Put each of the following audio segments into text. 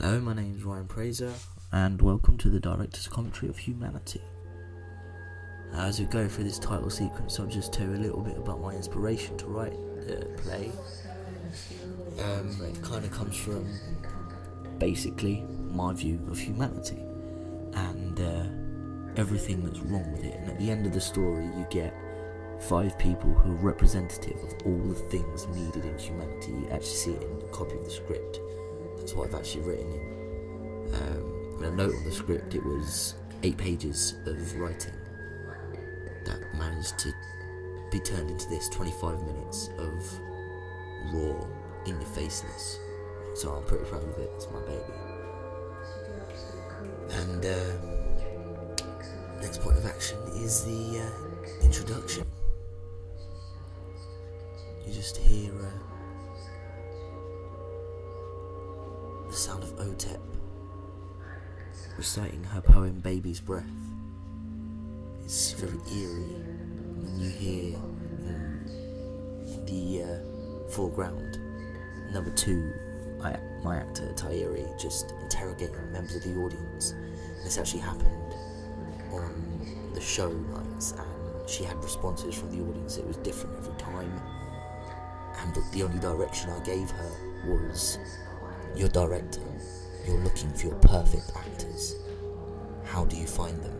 Hello, my name is Prazer, and welcome to the Director's Commentary of Humanity. As we go through this title sequence, I'll just tell you a little bit about my inspiration to write the play. It kind of comes from, basically, my view of humanity, and everything that's wrong with it. And at the end of the story, you get 5 people who are representative of all the things needed in humanity. You actually see it in a copy of the script. That's what I've actually written in a note on the script. It was 8 pages of writing that managed to be turned into this 25 minutes of raw, in-your-faceness. So I'm pretty proud of it. It's my baby. And next point of action is the introduction. You just hear the sound of Otep reciting her poem Baby's Breath. It's very eerie, and you hear in the foreground number 2, my actor Tahiri, just interrogating members of the audience. This actually happened on the show nights, and she had responses from the audience. It was different every time, and the only direction I gave her was, "You're director, you're looking for your perfect actors. How do you find them?"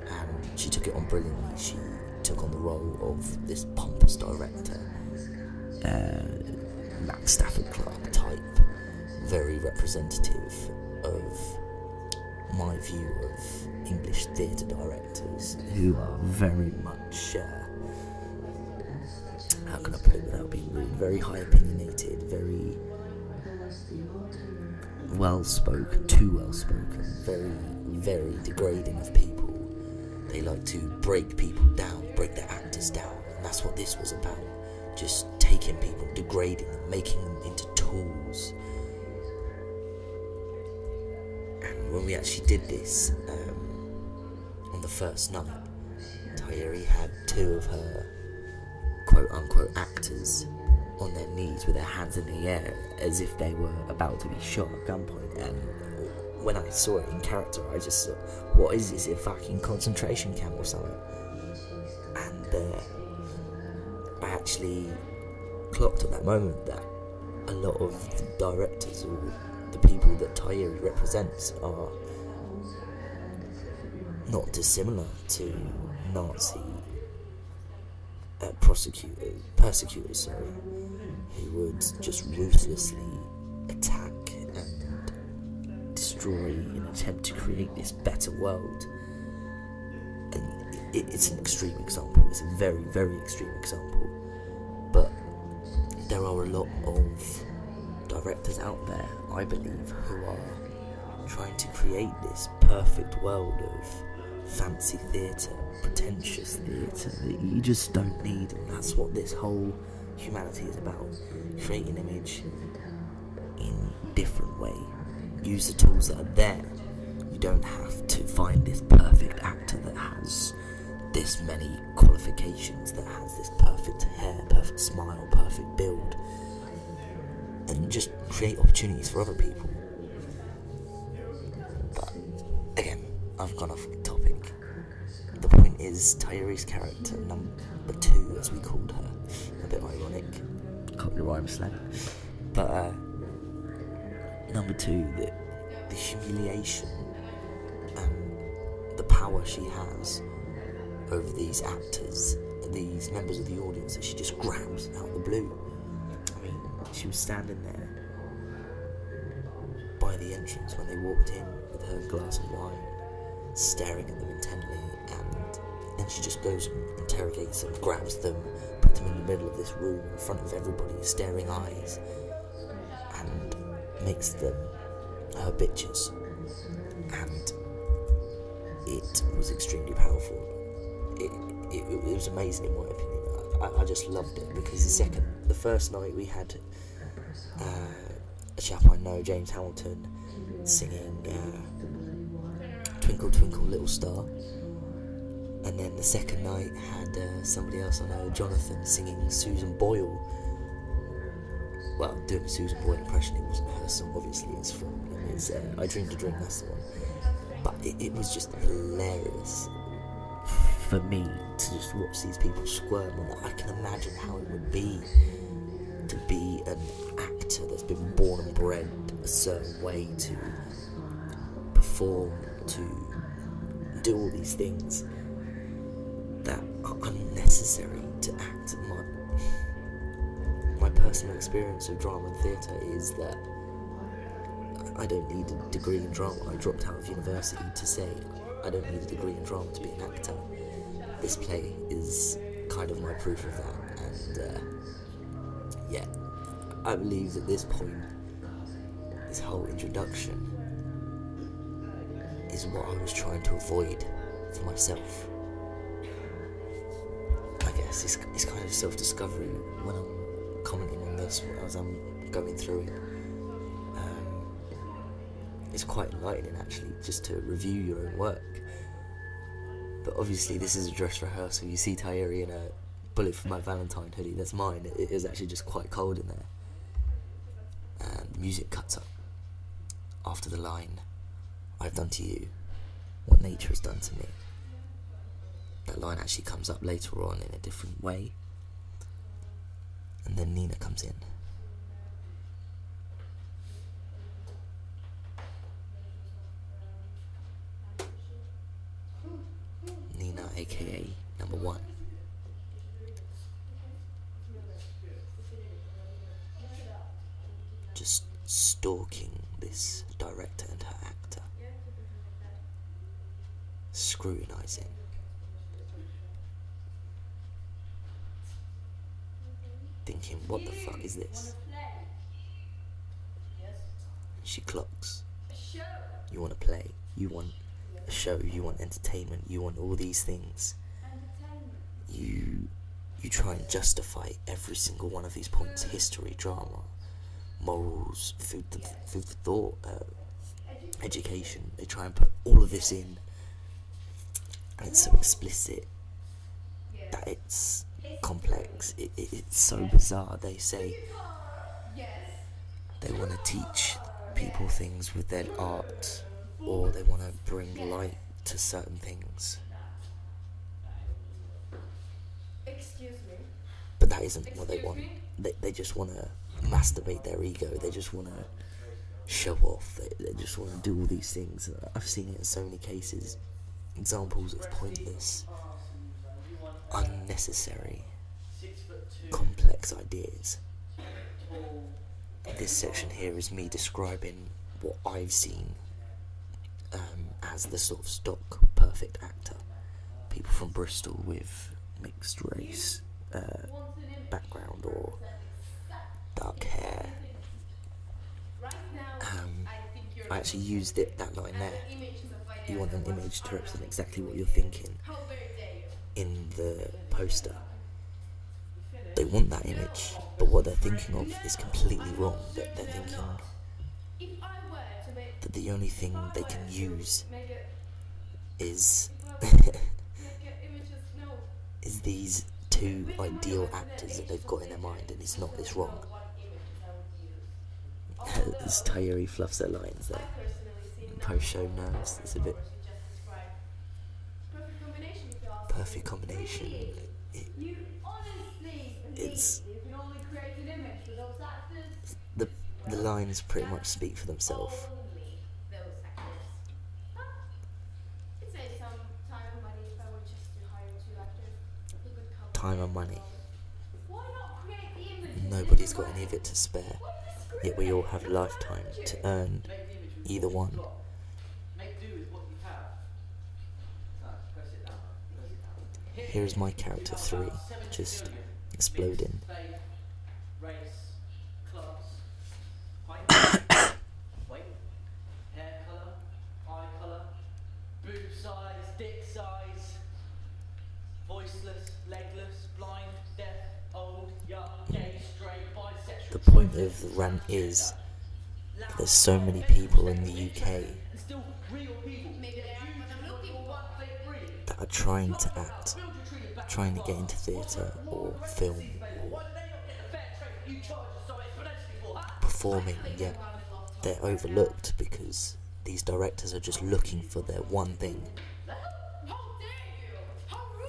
And she took it on brilliantly. She took on the role of this pompous director, Max Stafford Clark type, very representative of my view of English theatre directors, who are very much, how can I put it without being rude, very high opinionated, very well-spoken, too well-spoken, very, very degrading of people. They like to break people down, break their actors down, and that's what this was about. Just taking people, degrading them, making them into tools. And when we actually did this, on the first night, Tahiri had 2 of her quote-unquote actors on their knees with their hands in the air as if they were about to be shot at gunpoint. And when I saw it in character, I just thought, what is this, a fucking concentration camp or something? And I actually clocked at that moment that a lot of the directors or the people that Tahiri represents are not dissimilar to Nazi persecutors, who would just ruthlessly attack and destroy in an attempt to create this better world. And it's an extreme example. It's a very, very extreme example. But there are a lot of directors out there, I believe, who are trying to create this perfect world of fancy theatre, pretentious theatre that you just don't need. And that's what this whole humanity is about. Create an image in a different way. Use the tools that are there. You don't have to find this perfect actor that has this many qualifications, that has this perfect hair, perfect smile, perfect build, and just create opportunities for other people. But again, I've gone off the topic. The point is, Tahiri's character, number 2, as we called her, a bit ironic, copyright slang, but number 2, the humiliation and the power she has over these actors, these members of the audience, that she just grabs out of the blue. I mean, she was standing there by the entrance when they walked in with her glass of wine, staring at them intently, and then she just goes and interrogates them, grabs them, puts them in the middle of this room in front of everybody, staring eyes, and makes them her bitches. And it was extremely powerful. It was amazing in my opinion. I just loved it, because the first night we had a chap I know, James Hamilton, singing Twinkle Twinkle Little Star, and then the second night had somebody else I know, Jonathan, singing Susan Boyle. well, doing a Susan Boyle impression. It wasn't her song, obviously. It's from it's I Dreamed a Dream. That's the one. But it was just hilarious for me to just watch these people squirm, and I can imagine how it would be to be an actor that's been born and bred a certain way, to perform, to do all these things that are unnecessary to act. My personal experience of drama and theatre is that I don't need a degree in drama. I dropped out of university to say I don't need a degree in drama to be an actor. This play is kind of my proof of that, and yeah, I believe at this point, this whole introduction is what I was trying to avoid for myself. I guess it's kind of self-discovery when I'm commenting on this as I'm going through it. It's quite enlightening, actually, just to review your own work. But obviously this is a dress rehearsal. You see Tyeri in a Bullet for My Valentine hoodie. That's mine. It is actually just quite cold in there. And the music cuts up after the line, "I've done to you what nature has done to me." That line actually comes up later on in a different way. And then Nina comes in. Nina, aka number one. Just stalking this director and her actor. Scrutinising. Thinking, what the fuck is this? She clocks. You want to play. You want a show. You want entertainment. You want all these things. You try and justify every single one of these points: history, drama, morals, food for thought, education. They try and put all of this in, and it's so explicit that it's complex. It's so bizarre. They say they want to teach people things with their art, or they want to bring light to certain things. But that isn't what they want. They just want to masturbate their ego. They just want to show off. They just want to do all these things. I've seen it in so many cases. Examples of pointless, unnecessary, complex ideas. This section here is me describing what I've seen as the sort of stock perfect actor. People from Bristol with mixed race background or dark hair. I actually used that line there. You want an image to represent exactly what you're thinking in the poster. They want that image, but what they're thinking of is completely wrong. They're thinking that the only thing they can use is is these two ideal actors that they've got in their mind, and it's not. It's wrong. As Tyeri fluffs her lines there, post-show nerves. It's a bit perfect combination. It's the lines pretty much speak for themselves. Time and money. Nobody's got any of it to spare, yet we all have a lifetime to earn either one. Here is my character 3, just exploding. The point of the rant is that there's so many people in the UK that are trying to act, trying to get into theatre or film or performing, yet they're overlooked because these directors are just looking for their one thing.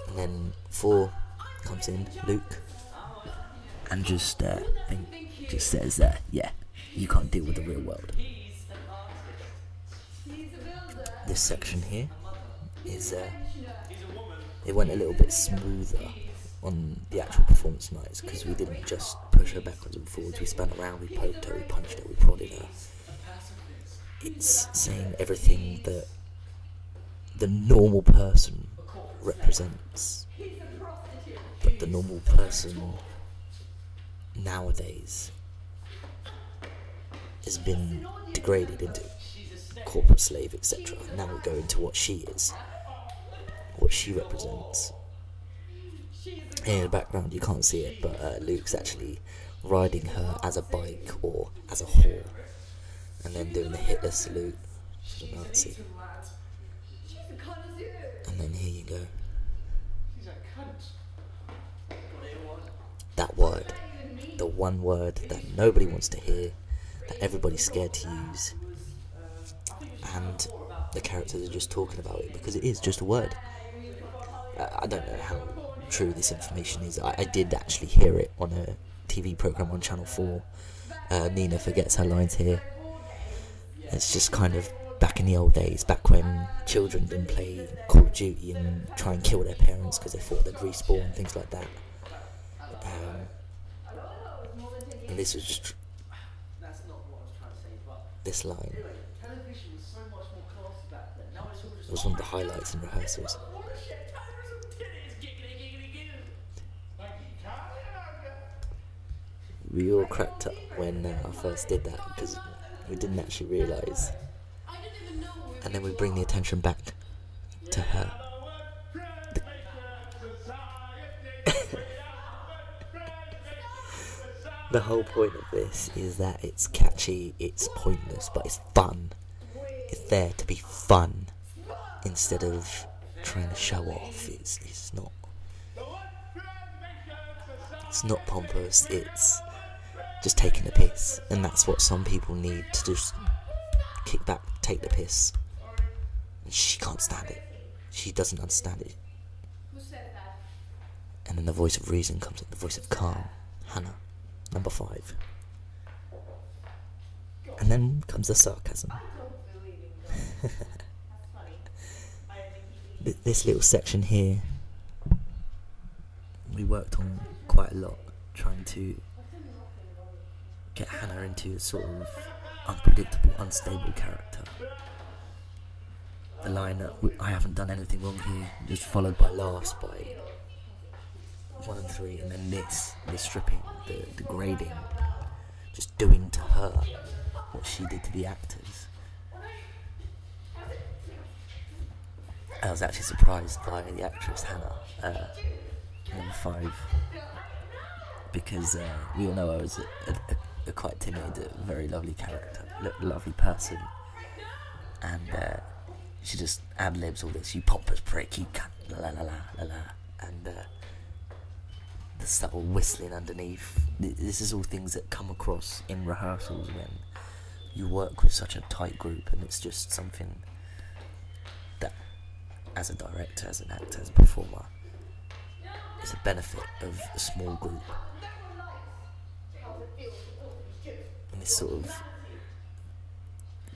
And then 4 comes in, Luke, and just says, yeah, you can't deal with the real world. This section here is, it went a little bit smoother on the actual performance nights, because we didn't just push her backwards and forwards, we spun around, we poked her, we punched her, we prodded her. It's saying everything that the normal person represents, but the normal person nowadays has been degraded into corporate slave, etc. Now we go into what she is, what she represents. In the background you can't see it, but Luke's actually riding her as a bike or as a whore, and then doing the Hitler salute to the Nazi. And then here you go. That word, the one word that nobody wants to hear, that everybody's scared to use, and the characters are just talking about it because it is just a word. I don't know how true this information is. I did actually hear it on a TV program on Channel 4. Nina forgets her lines here. It's just kind of back in the old days, back when children didn't play Call of Duty and try and kill their parents because they thought they'd respawn, things like that. And this was just this line was one of the highlights in rehearsals. We all cracked up when I first did that because we didn't actually realise. And then we bring the attention back to her. The whole point of this is that it's catchy, it's pointless, but it's fun. It's there to be fun instead of trying to show off. It's not pompous, it's just taking the piss, and that's what some people need, to just kick back, take the piss. And she can't stand it. She doesn't understand it. And then the voice of reason comes in, the voice of calm, Hannah, number 5. And then comes the sarcasm. This little section here, we worked on quite a lot, trying to get Hannah into a sort of unpredictable, unstable character. The line that I haven't done anything wrong here, just followed by last by 1 and 3, and then this stripping, the degrading, just doing to her what she did to the actors. I was actually surprised by the actress Hannah, number 5, because we all know I was a quite timid, very lovely character, lovely person, and she just ad-libs all this, you pompous prick, you cunt, la la la la la, and the subtle whistling underneath. This is all things that come across in rehearsals when you work with such a tight group, and it's just something that, as a director, as an actor, as a performer, is a benefit of a small group. And this sort of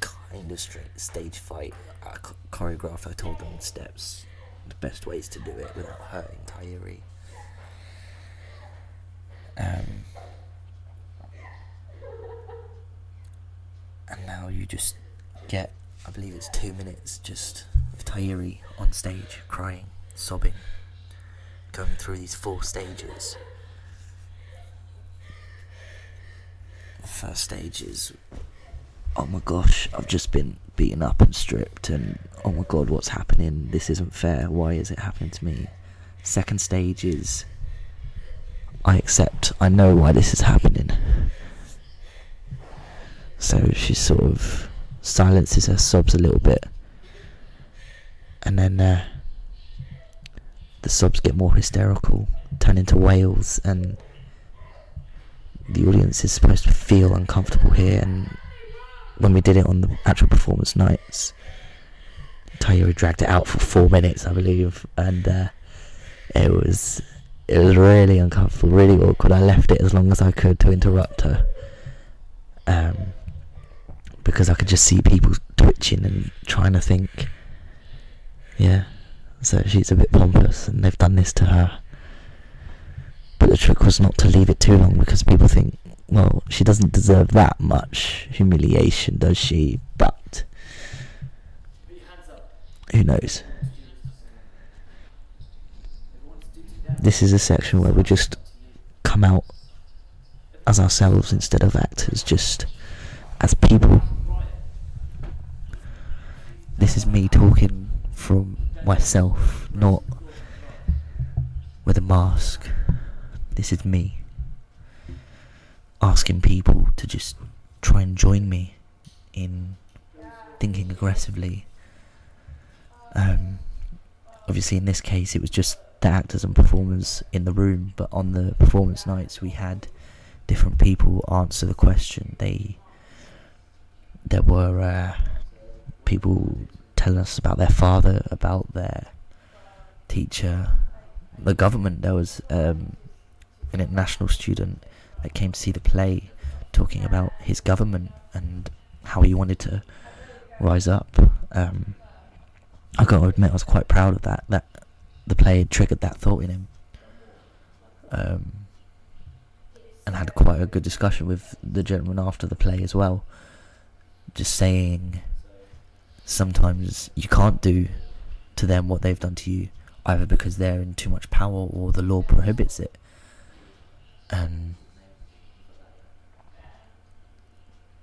kind of stage fight, I choreographed, I told them steps, the best ways to do it without hurting Tayuri. And now you just get, I believe it's 2 minutes just of Tayuri on stage, crying, sobbing, going through these 4 stages. The first stage is, oh my gosh, I've just been beaten up and stripped, and oh my god, what's happening? This isn't fair. Why is it happening to me? Second stage is, I accept, I know why this is happening. So she sort of silences her sobs a little bit, and then the sobs get more hysterical, turn into wails, and the audience is supposed to feel uncomfortable here, and when we did it on the actual performance nights, Tairi dragged it out for 4 minutes, I believe, and it was really uncomfortable, really awkward. I left it as long as I could to interrupt her, because I could just see people twitching and trying to think. Yeah, so she's a bit pompous, and they've done this to her. But the trick was not to leave it too long, because people think, well, she doesn't deserve that much humiliation, does she? But who knows? This is a section where we just come out as ourselves instead of actors, just as people. This is me talking from myself, not with a mask. This is me asking people to just try and join me in thinking aggressively. Obviously in this case it was just the actors and performers in the room, but on the performance nights we had different people answer the question. There were people telling us about their father, about their teacher, the government. There was an international student that came to see the play, talking about his government and how he wanted to rise up. I got to admit, I was quite proud of that the play had triggered that thought in him, and had quite a good discussion with the gentleman after the play as well, just saying sometimes you can't do to them what they've done to you, either because they're in too much power or the law prohibits it.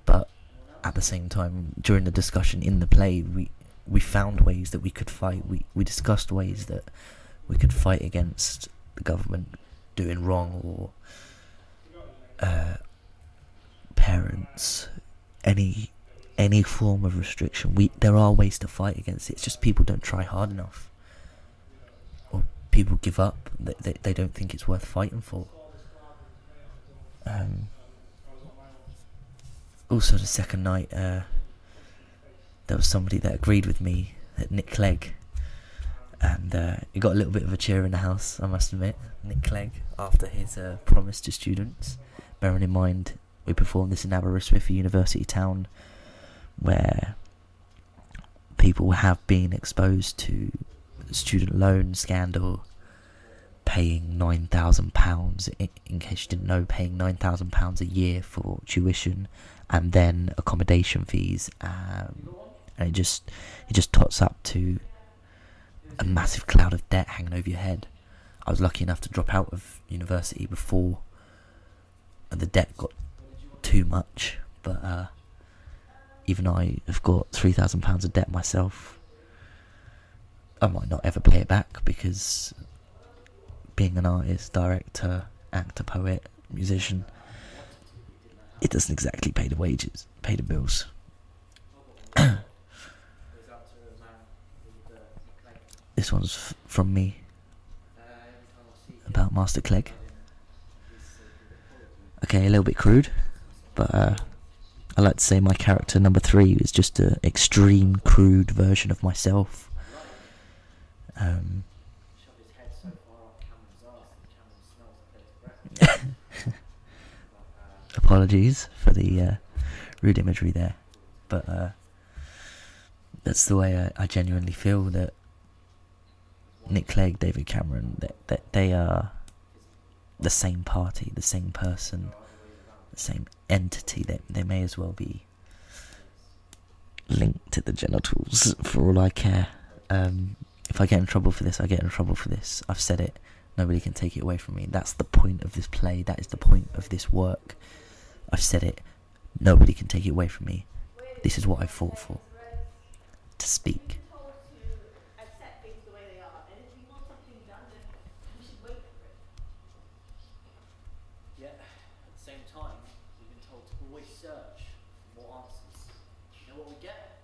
But at the same time, during the discussion in the play, we found ways that we could fight. We discussed ways that we could fight against the government doing wrong, or parents, any form of restriction. There are ways to fight against it. It's just people don't try hard enough, or people give up. They don't think it's worth fighting for. Also, the second night, there was somebody that agreed with me, Nick Clegg, and he got a little bit of a cheer in the house, I must admit. Nick Clegg, after his promise to students, bearing in mind we performed this in Aberystwyth, a university town where people have been exposed to student loan scandal, paying £9,000, in case you didn't know, paying £9,000 a year for tuition and then accommodation fees, and it just tots up to a massive cloud of debt hanging over your head. I was lucky enough to drop out of university before the debt got too much, but even I have got £3,000 of debt myself. I might not ever pay it back, because being an artist, director, actor, poet, musician, it doesn't exactly pay the wages, pay the bills. This one's from me, about Master Clegg. Okay, a little bit crude, but I like to say my character number 3 is just an extreme crude version of myself. Apologies for the rude imagery there, but that's the way I genuinely feel, that Nick Clegg, David Cameron, that they are the same party, the same person, the same entity. They may as well be linked to the genitals for all I care. If I get in trouble for this, I get in trouble for this. I've said it. Nobody can take it away from me. That's the point of this play. That is the point of this work. I've said it. Nobody can take it away from me. This is what I fought for. To speak. Yeah, at the same time, we've been told to always search for more answers. You know what we get?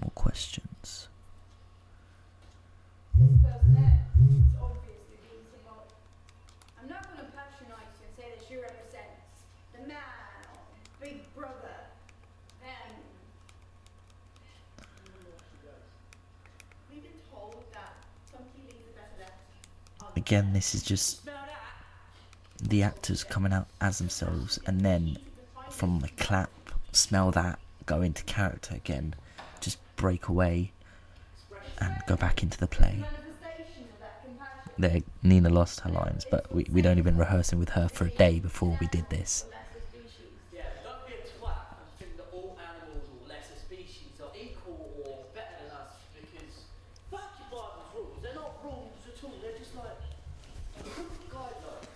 More questions. This person there is obviously beating up man or big brother, then we've been told that some feelings are better left. Again, this is just the actors coming out as themselves, and then from the clap, smell that, go into character again, just break away and go back into the play. There, Nina lost her lines, but we'd only been rehearsing with her for a day before we did this. Yeah, don't be a twat and think that all animals or lesser species are equal or better than us, because fuck your Bible's rules. They're not rules at all. They're just like guidelines.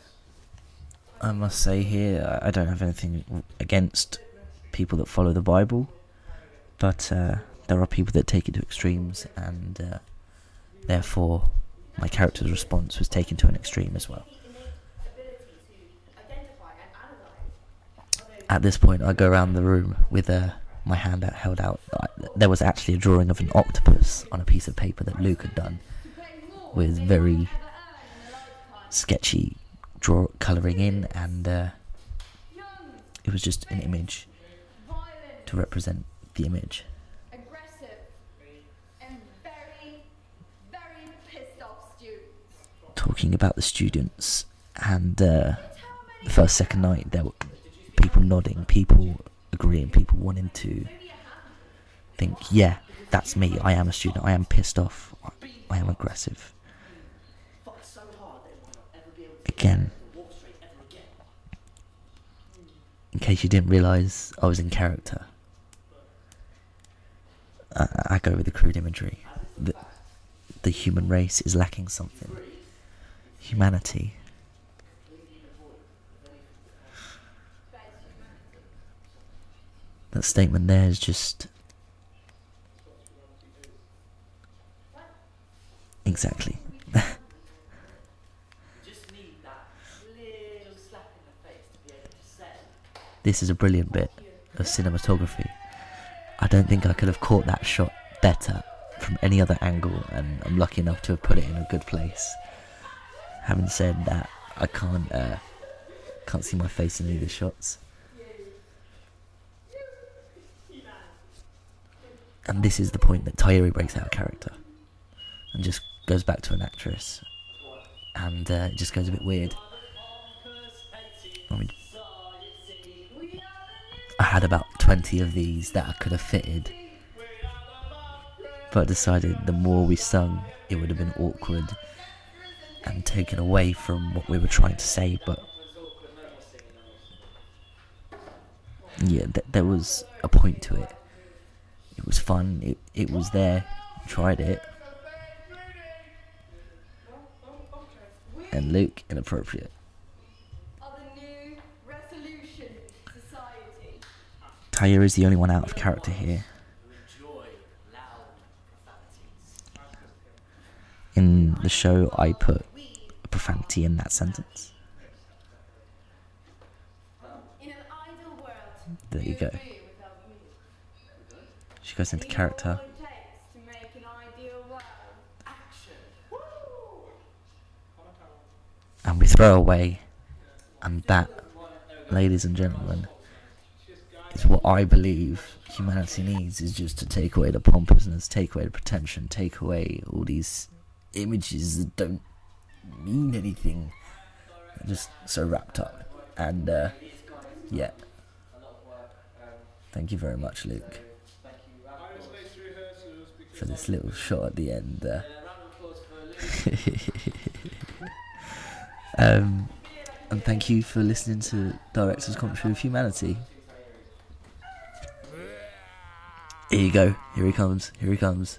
I must say here, I don't have anything against people that follow the Bible, but there are people that take it to extremes, and therefore my character's response was taken to an extreme as well. At this point, I go around the room with my hand held out. There was actually a drawing of an octopus on a piece of paper that Luke had done, with very sketchy colouring in, and it was just an image to represent the image. Aggressive and very, very pissed off students. Talking about the students, and the first, second night, there were people nodding, people agreeing, people wanting to think, yeah, that's me, I am a student, I am pissed off, I am aggressive. Again, in case you didn't realise I was in character, I go with the crude imagery. The human race is lacking something. Humanity. That statement there is just... Exactly. This is a brilliant bit of cinematography. I don't think I could have caught that shot better from any other angle, and I'm lucky enough to have put it in a good place. Having said that, I can't see my face in either shots. And this is the point that Tayuri breaks out of character and just goes back to an actress, and it just goes a bit weird. I mean, I had about 20 of these that I could have fitted, but I decided the more we sung, it would have been awkward and taken away from what we were trying to say. But yeah, there was a point to it. It was fun, it was there, tried it. And Luke, inappropriate. Taya is the only one out of character here. In the show, I put a profanity in that sentence. There you go. She goes into character. And we throw away. And that, ladies and gentlemen, is what I believe humanity needs, is just to take away the pompousness, take away the pretension, take away all these images that don't mean anything. They're just so wrapped up. And yeah. Thank you very much, Luke, for this little shot at the end. And thank you for listening to Director's Commentary of Humanity. Here you go. Here he comes. Here he comes.